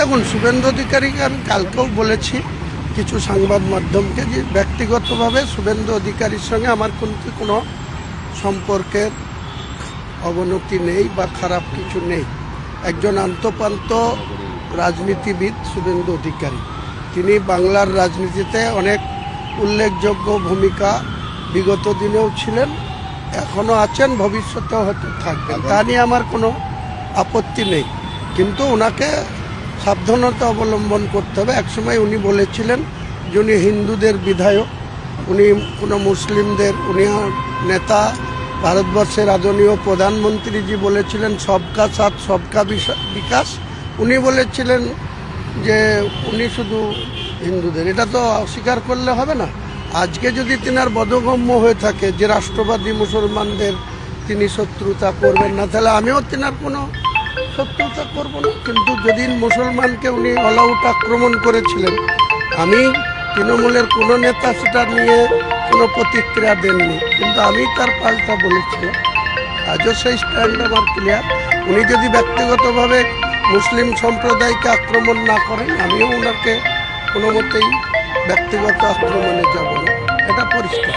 দেখুন, শুভেন্দু অধিকারীকে আমি কালকেও বলেছি কিছু সংবাদ মাধ্যমকে যে ব্যক্তিগতভাবে শুভেন্দু অধিকারীর সঙ্গে আমার কিন্তু কোনো সম্পর্কের অবনতি নেই বা খারাপ কিছু নেই। একজন আন্তঃপ্রান্ত রাজনীতিবিদ শুভেন্দু অধিকারী, তিনি বাংলার রাজনীতিতে অনেক উল্লেখযোগ্য ভূমিকা বিগত দিনেও ছিলেন, এখনও আছেন, ভবিষ্যতেও হয়তো থাকবেন। তা নিয়ে আমার কোনো আপত্তি নেই, কিন্তু ওনাকে সাবধানতা অবলম্বন করতে হবে। একসময় উনি বলেছিলেন যে উনি হিন্দুদের বিধায়ক, উনি কোনো মুসলিমদের, উনি নেতা, ভারতবর্ষের আদরণীয় প্রধানমন্ত্রীজি বলেছিলেন সবকা সাথ সবকা বিকাশ। উনি বলেছিলেন যে উনি শুধু হিন্দুদের, এটা তো অস্বীকার করলে হবে না। আজকে যদি তিনার বোধগম্য হয়ে থাকে যে রাষ্ট্রবাদী মুসলমানদের তিনি শত্রুতা করবেন না, তাহলে আমিও তিনার কোনো শত্রুতা করব না। কিন্তু যদি মুসলমানকে উনি অল আউট আক্রমণ করেছিলেন, আমি তৃণমূলের কোনো নেতা সেটা নিয়ে কোনো প্রতিক্রিয়া দেননি, কিন্তু আমি তার পাল্টা বলেছিলাম। আজও সেই স্ট্যান্ড আমার ক্লিয়ার। উনি যদি ব্যক্তিগতভাবে মুসলিম সম্প্রদায়কে আক্রমণ না করেন, আমিও ওনাকে কোনো মতেই ব্যক্তিগত আক্রমণে যাব না, এটা পরিষ্কার।